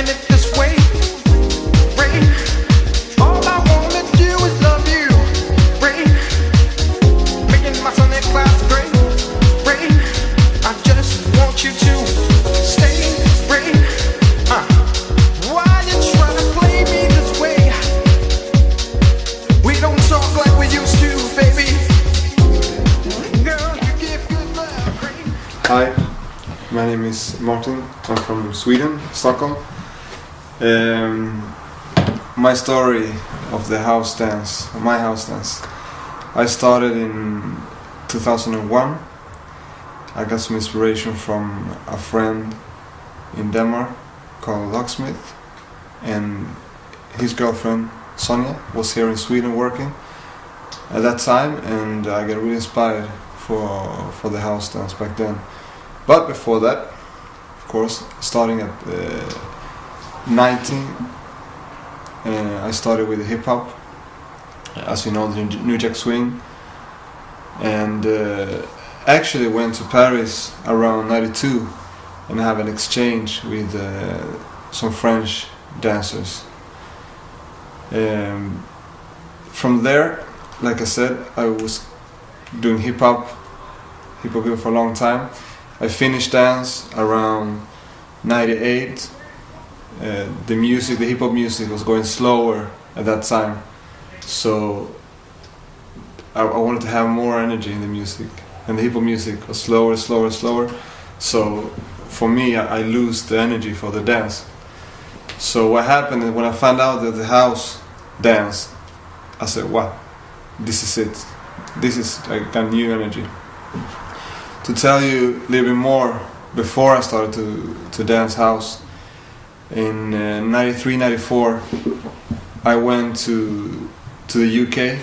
it this way. Rain, all I wanna do is love you. Rain, making my sunny clouds gray. Rain, I just want you to stay. Rain, why you trying to play me this way? We don't talk like we used to, baby. Girl, you give good love. Rain. Hi, my name is Martin. I'm from Sweden, Stockholm. My story of the house dance, my house dance, I started in 2001. I got some inspiration from a friend in Denmark called Locksmith, and his girlfriend Sonia was here in Sweden working at that time, and I got really inspired for the house dance back then. But before that, of course, starting at 19, I started with hip hop, as you know, the New Jack Swing, and actually went to Paris around 92 and have an exchange with some French dancers. From there, like I said, I was doing hip hop for a long time. I finished dance around 98. The hip hop music was going slower at that time, so I wanted to have more energy in the music, and the hip hop music was slower. So for me, I lose the energy for the dance. So what happened is when I found out that the house dance, I said, wow, this is it. This is like a new energy. To tell you a little bit more, before I started to dance house, in 93, 94, I went to the UK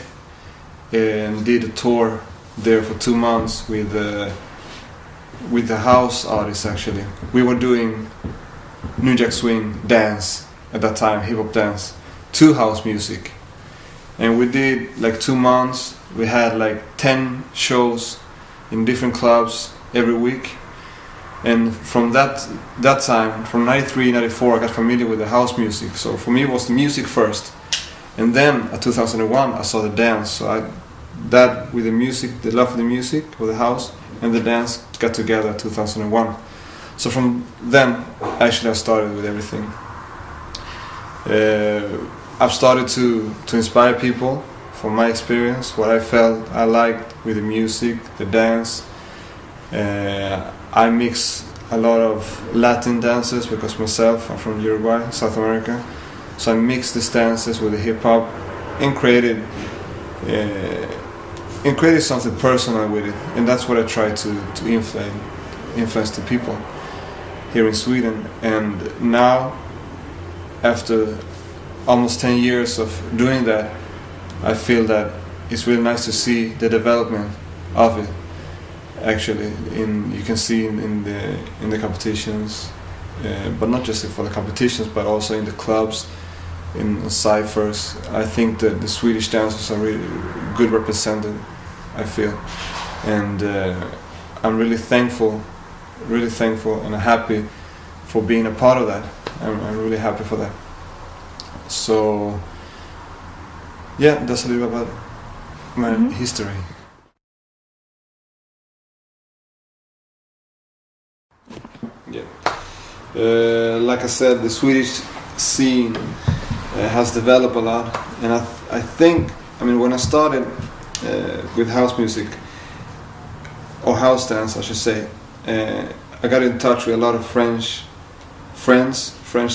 and did a tour there for 2 months with the house artists. Actually, we were doing New Jack Swing dance at that time, hip hop dance, to house music, and we did like 2 months. We had like 10 shows in different clubs every week, and from that time, from 93, 94, I got familiar with the house music. So for me it was the music first, and then at 2001 I saw the dance. So that with the music, the love of the music, of the house, and the dance got together in 2001. So from then, actually, I started with everything. I've started to inspire people from my experience, what I felt I liked with the music, the dance. I mix a lot of Latin dances because myself, I'm from Uruguay, South America. So I mixed these dances with the hip hop and created something personal with it, and that's what I try to influence the people here in Sweden. And now, after almost 10 years of doing that, I feel that it's really nice to see the development of it. Actually, you can see in the competitions, but not just for the competitions, but also in the clubs, in ciphers. I think that the Swedish dancers are really good represented, I feel, and I'm really thankful and happy for being a part of that. I'm really happy for that. So yeah, that's a little about my history. Yeah, like I said, the Swedish scene has developed a lot, and I think, when I started with house music, or house dance I should say, I got in touch with a lot of French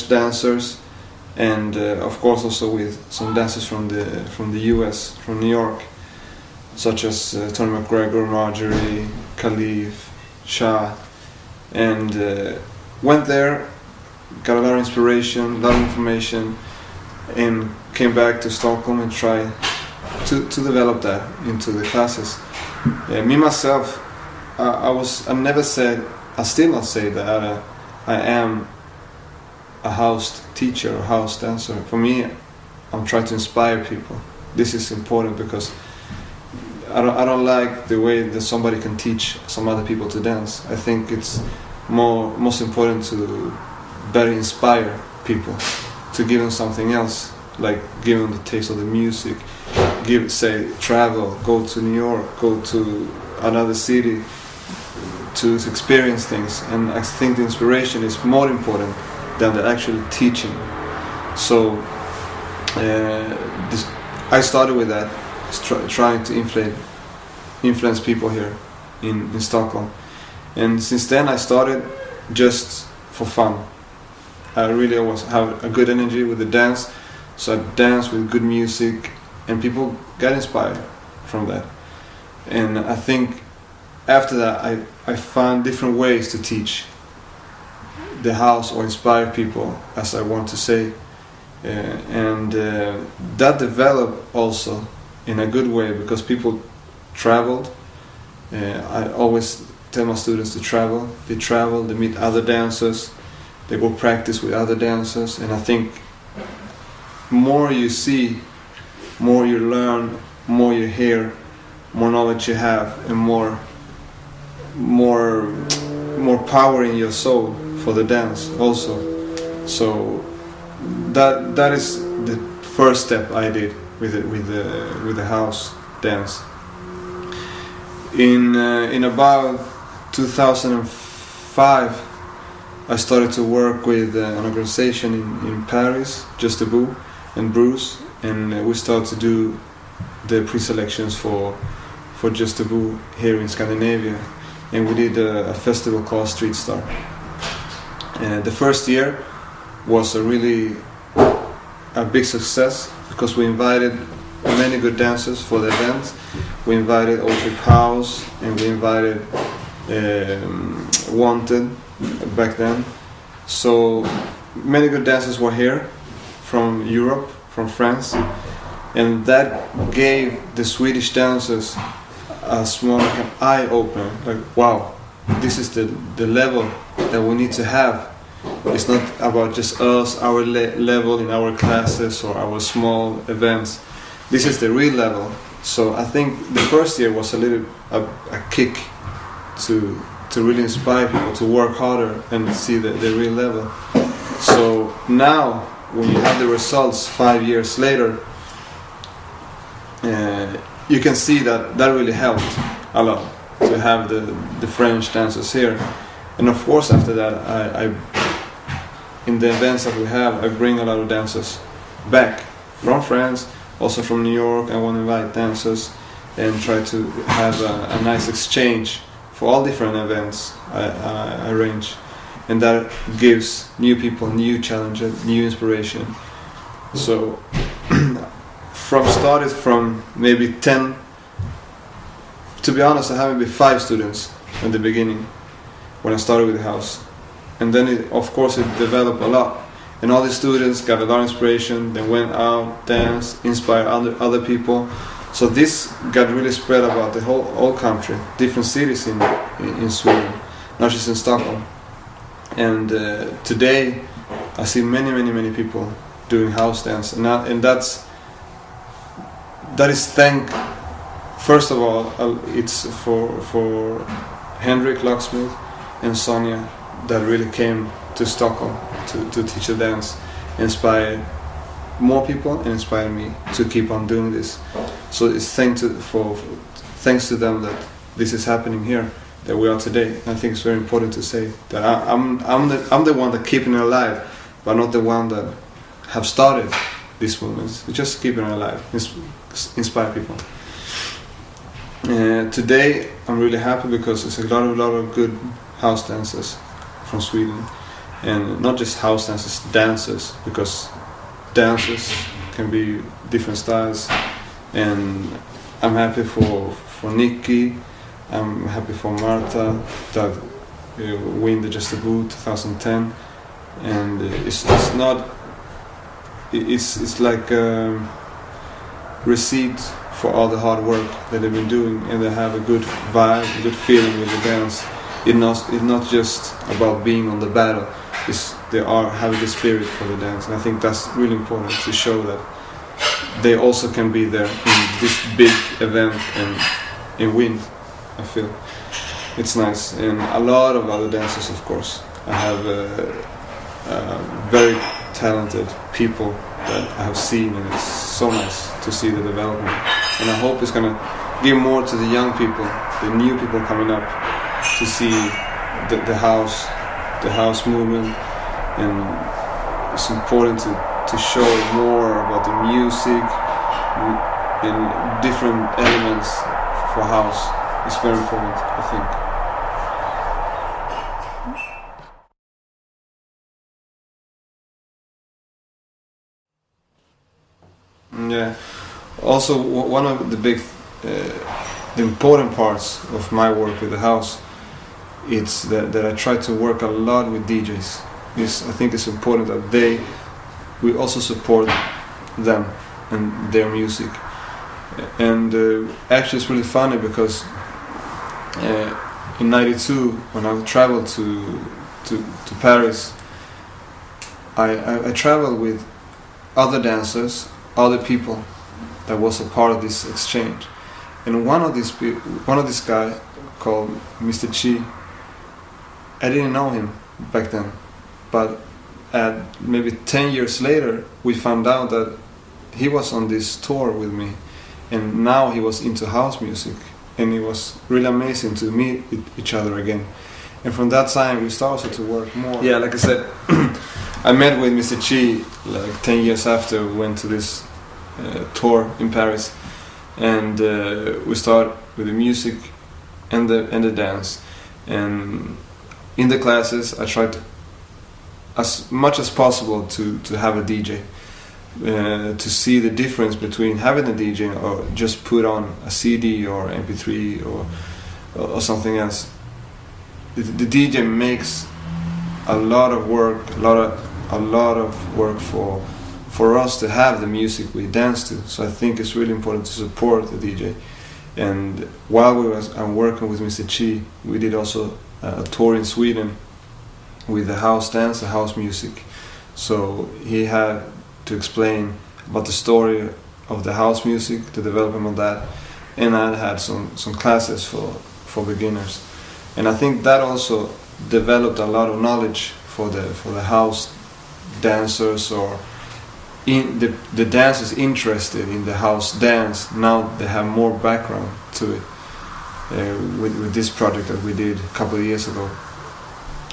dancers, and of course also with some dancers from the US, from New York, such as Tony McGregor, Marjorie, Khalif, Shah, and went there, got a lot of inspiration, a lot of information, and came back to Stockholm and tried to develop that into the classes. Me myself, I still not say that I am a house teacher or house dancer. For me, I'm trying to inspire people. This is important because I don't like the way that somebody can teach some other people to dance. I think it's most important to better inspire people, to give them something else, like give them the taste of the music, say travel, go to New York, go to another city to experience things. And I think the inspiration is more important than the actual teaching. So I started with that, trying to influence people here in Stockholm. And since then I started just for fun. I really always have a good energy with the dance, so I dance with good music, and people got inspired from that. And I think after that I found different ways to teach the house or inspire people, as I want to say. And that developed also in a good way, because people traveled. I always tell my students to travel. They travel, they meet other dancers, they go practice with other dancers. And I think more you see, more you learn, more you hear, more knowledge you have, and more power in your soul for the dance also. So that is the first step I did with the house dance. In about 2005, I started to work with an organization in Paris, Just Debout and Bruce, and we started to do the pre-selections for Just Debout here in Scandinavia, and we did a festival called Street Star. The first year was a big success, because we invited many good dancers for the event. We invited Ultra House, and we invited Wanted back then. So many good dancers were here from Europe, from France, and that gave the Swedish dancers a small eye opener. Like, wow, this is the level that we need to have. It's not about just us, our level in our classes or our small events. This is the real level. So I think the first year was a kick to really inspire people to work harder and see the real level. So now, when you have the results 5 years later, you can see that really helped a lot to have the French dancers here. And of course, after that, I in the events that we have, I bring a lot of dancers back from France, also from New York. I want to invite dancers and try to have a nice exchange for all different events I arrange. And that gives new people new challenges, new inspiration. So started from maybe 10, to be honest, I had maybe 5 students in the beginning when I started with the house. And then of course it developed a lot, and all the students got a lot of inspiration. They went out, danced, inspired other people. So this got really spread about the whole country, different cities in Sweden, not just in Stockholm. And today I see many people doing house dance, and that is first of all it's for Henrik Locksmith and Sonia, that really came to Stockholm to teach a dance, inspire more people and inspire me to keep on doing this. So it's thanks to them that this is happening here, that we are today. And I think it's very important to say that I'm the one that keeping it alive, but not the one that have started these movements. We're just keeping it alive, inspire people. Today I'm really happy because there's a lot of good house dancers from Sweden, and not just house dancers, because dancers can be different styles. And I'm happy for Nikki, I'm happy for Marta that win the Just Debout 2010, and it's like a receipt for all the hard work that they've been doing, and they have a good vibe, a good feeling with the dance. It's not just about being on the battle. They are having the spirit for the dance, and I think that's really important to show that they also can be there in this big event and win. I feel it's nice, and a lot of other dancers, of course. I have very talented people that I have seen, and it's so nice to see the development. And I hope it's gonna give more to the young people, the new people coming up, to see the house movement. And it's important to show more about the music and different elements for house. It's very important, I think. Yeah. Also, one of the the important parts of my work with the house, it's that I try to work a lot with DJs. I think it's important that we also support them and their music. And actually, it's really funny because in '92, when I traveled to Paris, I traveled with other dancers, other people that was a part of this exchange. And one of this guy called Mr. Chi, I didn't know him back then, but maybe 10 years later, we found out that he was on this tour with me, and now he was into house music, and it was really amazing to meet each other again. And from that time, we started to work more. Yeah, like I said, I met with Mr. Chi like 10 years after we went to this tour in Paris, and we started with the music and the dance. And in the classes, I tried as much as possible to have a DJ, to see the difference between having a DJ or just put on a CD or MP3 or something else. The DJ makes a lot of work, a lot of work for us to have the music we dance to. So I think it's really important to support the DJ. And while I'm working with Mr. Chi, we did also a tour in Sweden with the house dance, the house music. So he had to explain about the story of the house music, the development of that, and I had some classes for beginners. And I think that also developed a lot of knowledge for the house dancers, or the dancers interested in the house dance. Now they have more background to it with this project that we did a couple of years ago.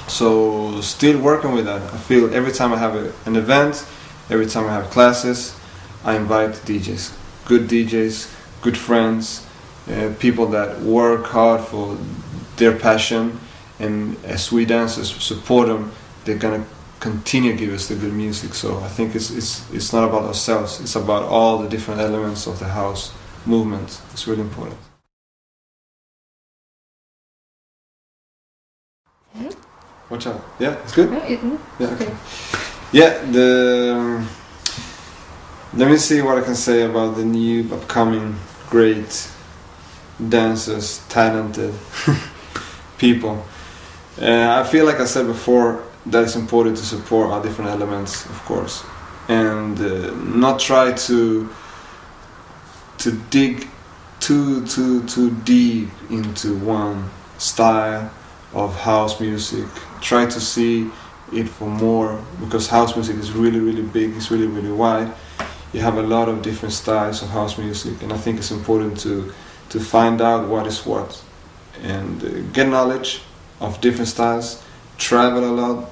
So still working with that. I feel every time I have an event, every time I have classes, I invite DJs, good friends, people that work hard for their passion, and as we dancers support them, they're gonna continue to give us the good music. So I think it's not about ourselves, it's about all the different elements of the house movement. It's really important. Watch out. Yeah, it's good? Yeah, okay. Yeah, let me see what I can say about the new upcoming great dancers, talented people. I feel like I said before that it's important to support our different elements, of course, and not try to dig too deep into one style of house music. Try to see it for more, because house music is really, really big, it's really, really wide. You have a lot of different styles of house music, and I think it's important to find out what is what, and get knowledge of different styles, travel a lot,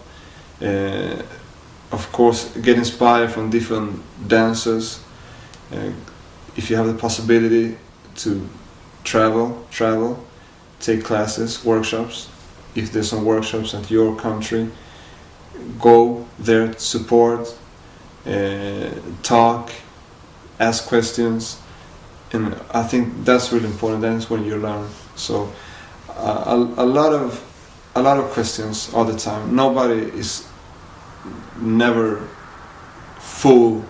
of course get inspired from different dancers. If you have the possibility to travel, take classes, workshops. If there's some workshops at your country, go there to support, talk, ask questions, and I think that's really important. That's when you learn. So a lot of questions all the time. Nobody is never full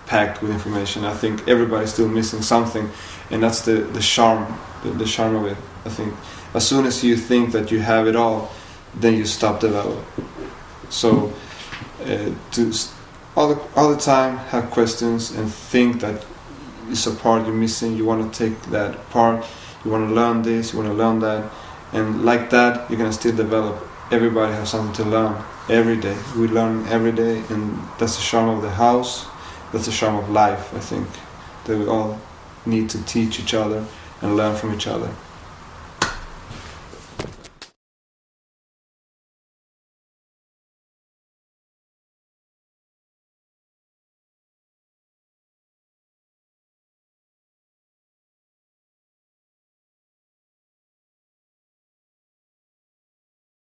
packed with information. I think everybody's still missing something, and that's the charm of it. I think as soon as you think that you have it all, then you stop developing. So to all the time have questions and think that it's a part you're missing. You want to take that part. You want to learn this. You want to learn that, and like that, you're gonna still develop everybody has something to learn every day. We learn every day, and that's the charm of the house. That's the charm of life, I think, that we all need to teach each other and learn from each other.